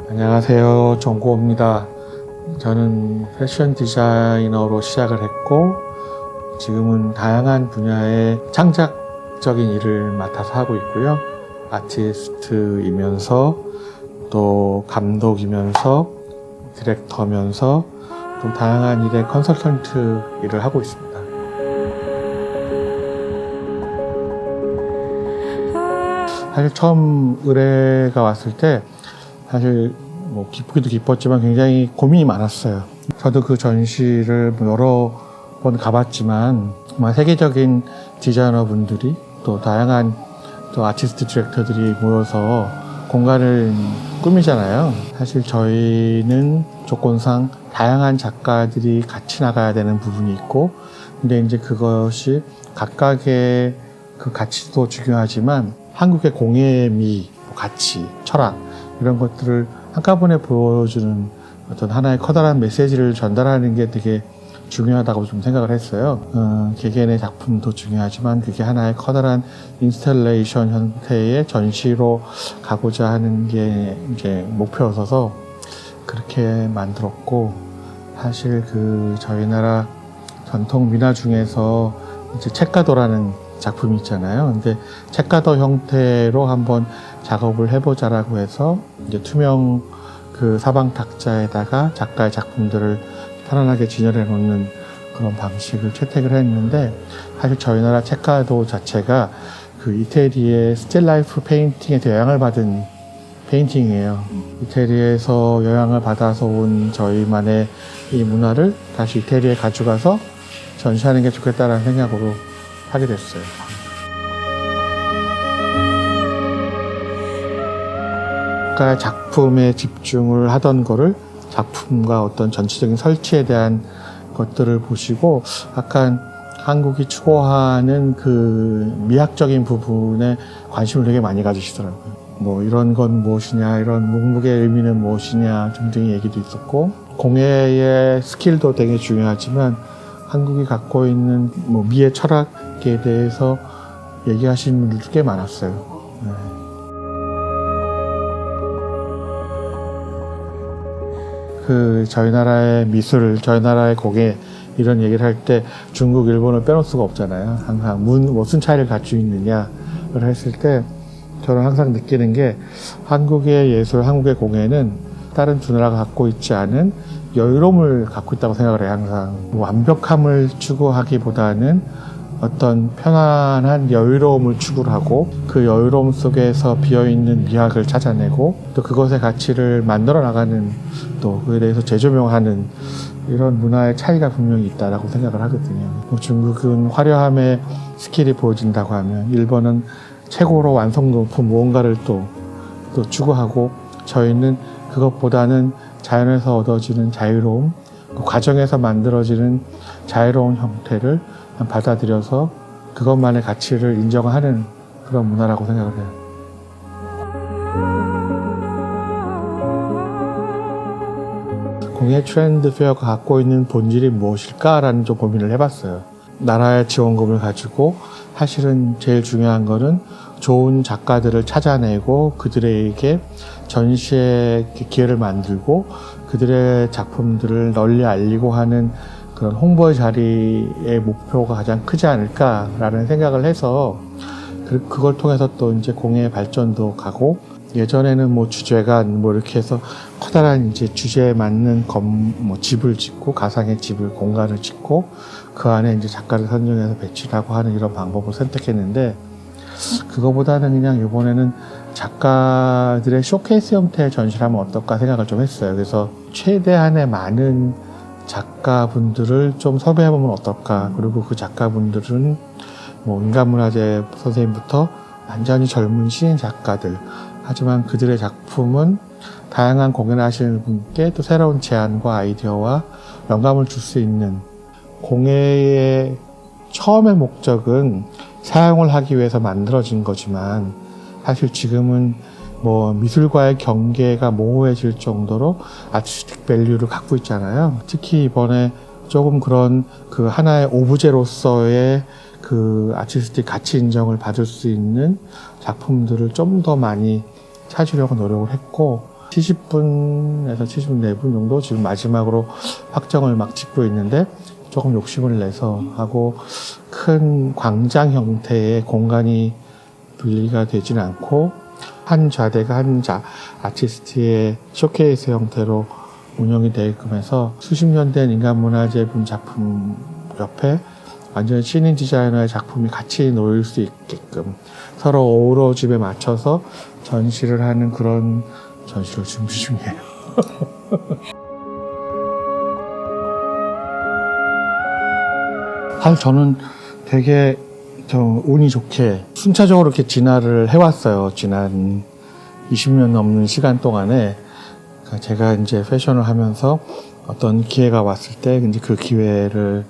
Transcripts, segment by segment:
안녕하세요. 정고입니다. 저는 패션 디자이너로 시작을 했고 지금은 다양한 분야의 창작적인 일을 맡아서 하고 있고요. 아티스트이면서 또 감독이면서 디렉터면서 또 다양한 일의 컨설턴트 일을 하고 있습니다. 사실 처음 의뢰가 왔을 때 사실 뭐 기쁘기도 기뻤지만 굉장히 고민이 많았어요. 저도 그 전시를 여러 번 가봤지만 정말 세계적인 디자이너 분들이 또 다양한 또 아티스트 디렉터들이 모여서 공간을 꾸미잖아요. 사실 저희는 조건상 다양한 작가들이 같이 나가야 되는 부분이 있고, 근데 이제 그것이 각각의 그 가치도 중요하지만 한국의 공예의 미, 가치, 철학 이런 것들을 한꺼번에 보여주는 어떤 하나의 커다란 메시지를 전달하는 게 되게 중요하다고 좀 생각을 했어요. 개개인의 작품도 중요하지만 그게 하나의 커다란 인스탈레이션 형태의 전시로 가고자 하는 게 이제 목표여서 그렇게 만들었고, 사실 저희 나라 전통 민화 중에서 이제 책가도라는 작품이 있잖아요. 근데 책가도 형태로 한번 작업을 해보자라고 해서 이제 투명 사방 탁자에다가 작가의 작품들을 편안하게 진열해 놓는 그런 방식을 채택을 했는데, 사실 저희 나라 책가도 자체가 이태리의 스틸라이프 페인팅에서 영향을 받은 페인팅이에요. 이태리에서 영향을 받아서 온 저희만의 이 문화를 다시 이태리에 가져가서 전시하는 게 좋겠다라는 생각으로 하게 됐어요. 작가의 작품에 집중을 하던 거를 작품과 어떤 전체적인 설치에 대한 것들을 보시고 약간 한국이 추구하는 미학적인 부분에 관심을 되게 많이 가지시더라고요. 뭐 이런 건 무엇이냐, 이런 묵묵의 의미는 무엇이냐 등등의 얘기도 있었고, 공예의 스킬도 되게 중요하지만 한국이 갖고 있는 미의 철학에 대해서 얘기하시는 분들도 꽤 많았어요. 네. 저희 나라의 미술, 저희 나라의 공예 이런 얘기를 할 때 중국, 일본을 빼놓을 수가 없잖아요. 항상 무슨 차이를 갖추고 있느냐를 했을 때 저는 항상 느끼는 게 한국의 예술, 한국의 공예는 다른 두 나라가 갖고 있지 않은 여유로움을 갖고 있다고 생각을 해요. 항상 완벽함을 추구하기보다는 어떤 편안한 여유로움을 추구를 하고 그 여유로움 속에서 비어있는 미학을 찾아내고 또 그것의 가치를 만들어 나가는, 또 그에 대해서 재조명하는 이런 문화의 차이가 분명히 있다라고 생각을 하거든요. 중국은 화려함의 스킬이 보여진다고 하면 일본은 최고로 완성 높은 무언가를 또 추구하고, 저희는 그것보다는 자연에서 얻어지는 자유로움, 그 과정에서 만들어지는 자유로운 형태를 받아들여서 그것만의 가치를 인정하는 그런 문화라고 생각을 해요. 공예 트렌드 페어가 갖고 있는 본질이 무엇일까라는 좀 고민을 해봤어요. 나라의 지원금을 가지고 사실은 제일 중요한 거는 좋은 작가들을 찾아내고 그들에게 전시의 기회를 만들고 그들의 작품들을 널리 알리고 하는 그런 홍보의 자리의 목표가 가장 크지 않을까라는 생각을 해서 그걸 통해서 또 이제 공예의 발전도 가고, 예전에는 주제관 이렇게 해서 커다란 이제 주제에 맞는 집을 짓고 가상의 집을 공간을 짓고 그 안에 이제 작가를 선정해서 배치하고 하는 이런 방법을 선택했는데, 그거보다는 그냥 이번에는 작가들의 쇼케이스 형태의 전시를 하면 어떨까 생각을 좀 했어요. 그래서 최대한의 많은 작가분들을 좀 섭외해보면 어떨까. 그리고 그 작가분들은 인간문화재 선생님부터 완전히 젊은 신인 작가들, 하지만 그들의 작품은 다양한 공연을 하시는 분께 또 새로운 제안과 아이디어와 영감을 줄 수 있는, 공예의 처음의 목적은 사용을 하기 위해서 만들어진 거지만 사실 지금은 미술과의 경계가 모호해질 정도로 아티스틱 밸류를 갖고 있잖아요. 특히 이번에 조금 그런 하나의 오브제로서의 아티스틱 가치 인정을 받을 수 있는 작품들을 좀 더 많이 찾으려고 노력을 했고, 70분에서 74분 정도 지금 마지막으로 확정을 막 짓고 있는데 조금 욕심을 내서 하고 큰 광장 형태의 공간이 분리가 되지는 않고 한 좌대가 아티스트의 쇼케이스 형태로 운영이 되게끔 해서 수십 년 된 인간문화재분 작품 옆에 완전 신인 디자이너의 작품이 같이 놓일 수 있게끔 서로 어우러짐에 맞춰서 전시를 하는 그런 전시를 준비 중이에요. 사실 저는 되게 운이 좋게 순차적으로 이렇게 진화를 해왔어요. 지난 20년 넘는 시간 동안에 제가 이제 패션을 하면서 어떤 기회가 왔을 때 이제 그 기회를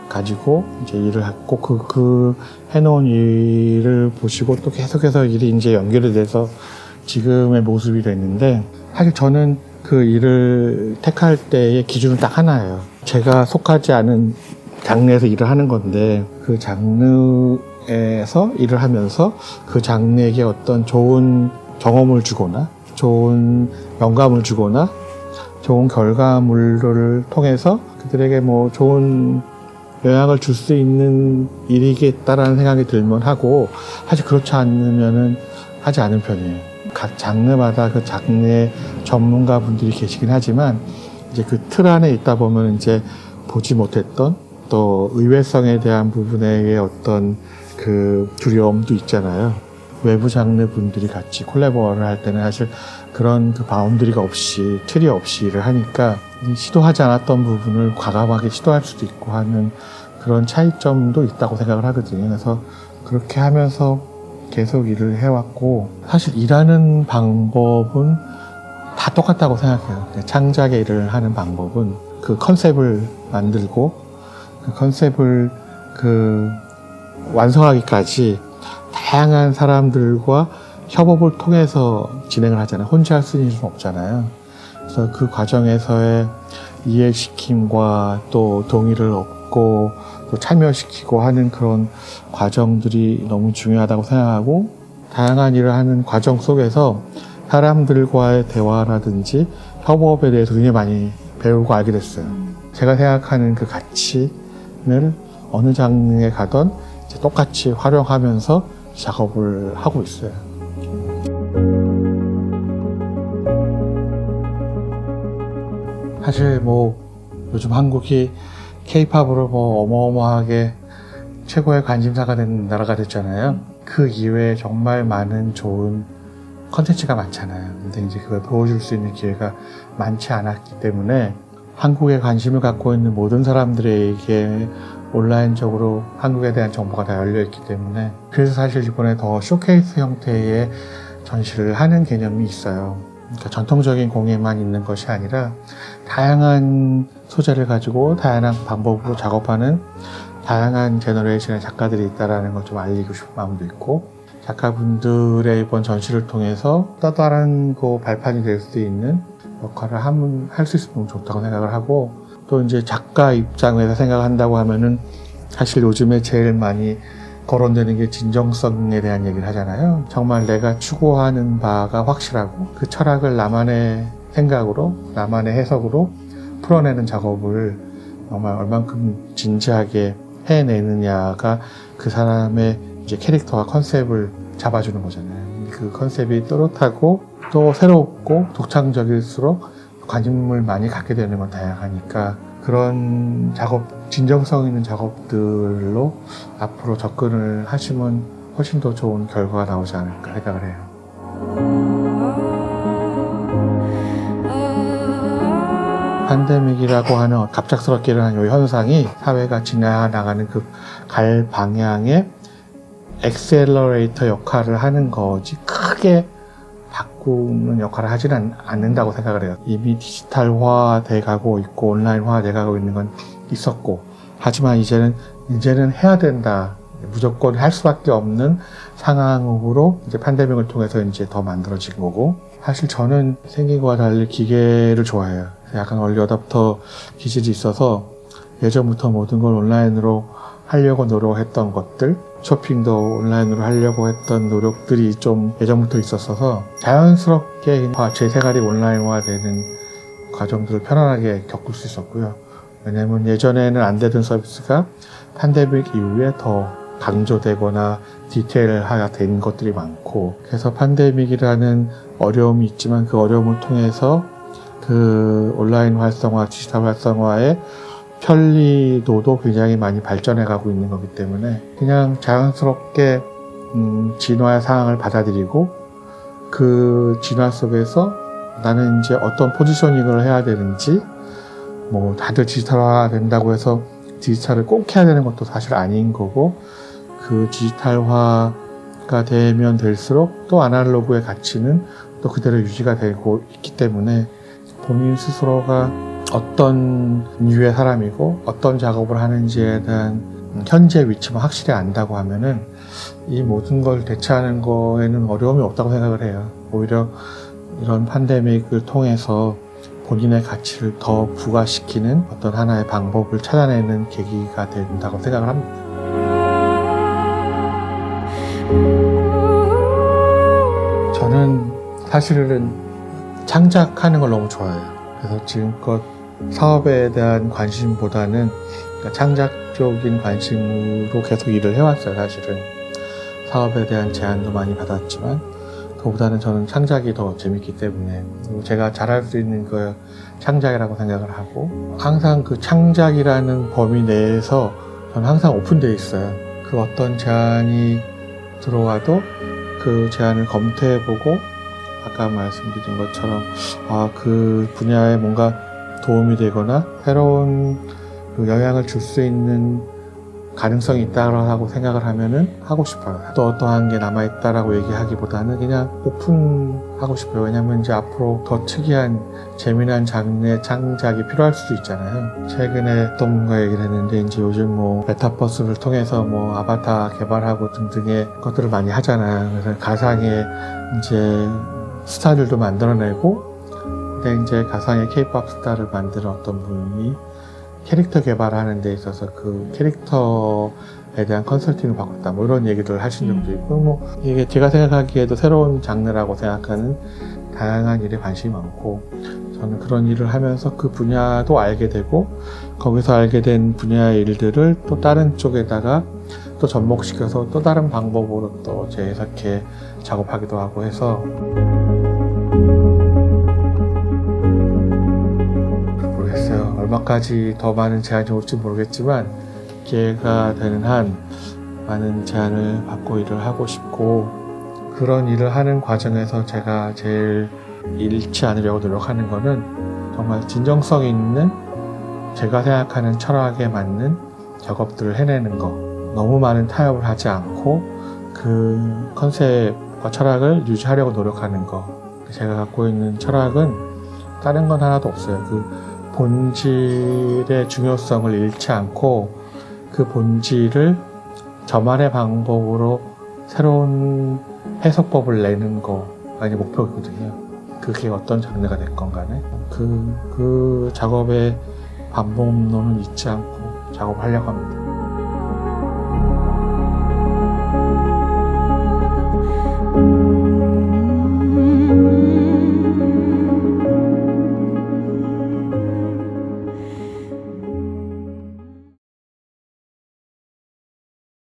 가지고 이제 일을 했고 그 해놓은 일을 보시고 또 계속해서 일이 이제 연결이 돼서 지금의 모습이 됐는데 사실 저는 그 일을 택할 때의 기준은 딱 하나예요. 제가 속하지 않은 장르에서 일을 하는 건데 그 장르에서 일을 하면서 그 장르에게 어떤 좋은 경험을 주거나 좋은 영감을 주거나 좋은 결과물을 통해서 그들에게 뭐 좋은 영향을 줄 수 있는 일이겠다라는 생각이 들면 하고 사실 그렇지 않으면은 하지 않은 편이에요. 각 장르마다 그 장르의 전문가분들이 계시긴 하지만 이제 그 틀 안에 있다 보면 이제 보지 못했던 또 의외성에 대한 부분의 어떤 그 두려움도 있잖아요. 외부 장르 분들이 같이 콜라보를 할 때는 사실 그런 그 바운드리가 없이 틀이 없이 일을 하니까 시도하지 않았던 부분을 과감하게 시도할 수도 있고 하는 그런 차이점도 있다고 생각을 하거든요. 그래서 그렇게 하면서 계속 일을 해왔고 사실 일하는 방법은 다 똑같다고 생각해요. 창작의 일을 하는 방법은 그 컨셉을 만들고 그 컨셉을 완성하기까지 다양한 사람들과 협업을 통해서 진행을 하잖아요. 혼자 할 수 있는 일은 없잖아요. 그래서 그 과정에서의 이해시킴과 또 동의를 얻고 또 참여시키고 하는 그런 과정들이 너무 중요하다고 생각하고 다양한 일을 하는 과정 속에서 사람들과의 대화라든지 협업에 대해서 굉장히 많이 배우고 알게 됐어요. 제가 생각하는 그 가치를 어느 장르에 가던 이제 똑같이 활용하면서 작업을 하고 있어요. 사실 뭐 요즘 한국이 K-팝으로 뭐 어마어마하게 최고의 관심사가 된 나라가 됐잖아요. 그 이외에 정말 많은 좋은 컨텐츠가 많잖아요. 근데 이제 그걸 보여줄 수 있는 기회가 많지 않았기 때문에 한국에 관심을 갖고 있는 모든 사람들에게 온라인적으로 한국에 대한 정보가 다 열려있기 때문에 그래서 사실 이번에 더 쇼케이스 형태의 전시를 하는 개념이 있어요. 그러니까 전통적인 공예만 있는 것이 아니라 다양한 소재를 가지고 다양한 방법으로 작업하는 다양한 제너레이션의 작가들이 있다는 걸 좀 알리고 싶은 마음도 있고 작가분들의 이번 전시를 통해서 또 다른 그 발판이 될 수 있는 역할을 할 수 있으면 좋다고 생각을 하고 또 이제 작가 입장에서 생각한다고 하면은 사실 요즘에 제일 많이 거론되는 게 진정성에 대한 얘기를 하잖아요. 정말 내가 추구하는 바가 확실하고 그 철학을 나만의 생각으로 나만의 해석으로 풀어내는 작업을 정말 얼만큼 진지하게 해내느냐가 그 사람의 이제 캐릭터와 컨셉을 잡아주는 거잖아요. 그 컨셉이 또렷하고 또 새롭고 독창적일수록 관심을 많이 갖게 되는 건 다양하니까 그런 진정성 있는 작업들로 앞으로 접근을 하시면 훨씬 더 좋은 결과가 나오지 않을까 생각을 해요. 팬데믹이라고 하는 갑작스럽게 일어난 이 현상이 사회가 지나가는 그 갈 방향에 엑셀러레이터 역할을 하는 거지 크게 바꾸는 역할을 하지는 않는다고 생각을 해요. 이미 디지털화 돼가고 있고 온라인화 돼가고 있는 건 있었고 하지만 이제는 해야 된다. 무조건 할 수밖에 없는 상황으로 이제 팬데믹을 통해서 이제 더 만들어진 거고 사실 저는 생긴 거와 달리 기계를 좋아해요. 약간 얼리 어답터 기질이 있어서 예전부터 모든 걸 온라인으로 하려고 노력했던 것들, 쇼핑도 온라인으로 하려고 했던 노력들이 좀 예전부터 있었어서 자연스럽게 제 생활이 온라인화되는 과정들을 편안하게 겪을 수 있었고요. 왜냐하면 예전에는 안 되던 서비스가 팬데믹 이후에 더 강조되거나 디테일화가 된 것들이 많고, 그래서 팬데믹이라는 어려움이 있지만 그 어려움을 통해서 그 온라인 활성화, 디지털 활성화의 편리도도 굉장히 많이 발전해 가고 있는 거기 때문에 그냥 자연스럽게 진화의 상황을 받아들이고 그 진화 속에서 나는 이제 어떤 포지셔닝을 해야 되는지, 뭐 다들 디지털화 된다고 해서 디지털을 꼭 해야 되는 것도 사실 아닌 거고, 그 디지털화가 되면 될수록 또 아날로그의 가치는 또 그대로 유지가 되고 있기 때문에 본인 스스로가 어떤 류의 사람이고 어떤 작업을 하는지에 대한 현재 위치만 확실히 안다고 하면은 이 모든 걸 대처하는 거에는 어려움이 없다고 생각을 해요. 오히려 이런 팬데믹을 통해서 본인의 가치를 더 부각시키는 어떤 하나의 방법을 찾아내는 계기가 된다고 생각을 합니다. 저는 사실은 창작하는 걸 너무 좋아해요. 그래서 지금껏 사업에 대한 관심보다는 그러니까 창작적인 관심으로 계속 일을 해왔어요. 사실은 사업에 대한 제안도 많이 받았지만 그보다는 저는 창작이 더 재밌기 때문에, 그리고 제가 잘할 수 있는 거 창작이라고 생각을 하고, 항상 그 창작이라는 범위 내에서 저는 항상 오픈되어 있어요. 그 어떤 제안이 들어와도 그 제안을 검토해보고 아까 말씀드린 것처럼 그 분야에 뭔가 도움이 되거나 새로운 그 영향을 줄 수 있는 가능성이 있다고 생각을 하면은 하고 싶어요. 또 어떠한 게 남아있다라고 얘기하기보다는 그냥 오픈하고 싶어요. 왜냐면 이제 앞으로 더 특이한 재미난 장르의 창작이 필요할 수도 있잖아요. 최근에 어떤 분과 얘기를 했는데, 이제 요즘 뭐 메타버스를 통해서 뭐 아바타 개발하고 등등의 것들을 많이 하잖아요. 그래서 가상의 이제 스타들도 만들어내고, 근데 이제 가상의 케이팝 스타를 만드는 어떤 분이 캐릭터 개발하는 데 있어서 그 캐릭터에 대한 컨설팅을 받았다, 뭐 이런 얘기를 하신 적도 있고, 뭐 이게 제가 생각하기에도 새로운 장르라고 생각하는 다양한 일에 관심이 많고, 저는 그런 일을 하면서 그 분야도 알게 되고 거기서 알게 된 분야의 일들을 또 다른 쪽에다가 또 접목시켜서 또 다른 방법으로 또 재해석해 작업하기도 하고 해서, 모르겠어요. 얼마까지 더 많은 제안이 올지 모르겠지만 기회가 되는 한 많은 제안을 받고 일을 하고 싶고, 그런 일을 하는 과정에서 제가 제일 잃지 않으려고 노력하는 거는 정말 진정성 있는 제가 생각하는 철학에 맞는 작업들을 해내는 거, 너무 많은 타협을 하지 않고 그 컨셉과 철학을 유지하려고 노력하는 거. 제가 갖고 있는 철학은 다른 건 하나도 없어요. 그 본질의 중요성을 잃지 않고 그 본질을 저만의 방법으로 새로운 해석법을 내는 거가 이제 목표거든요. 그게 어떤 장르가 됐건 간에 그 작업의 반복론은 잊지 않고 작업을 하려고 합니다.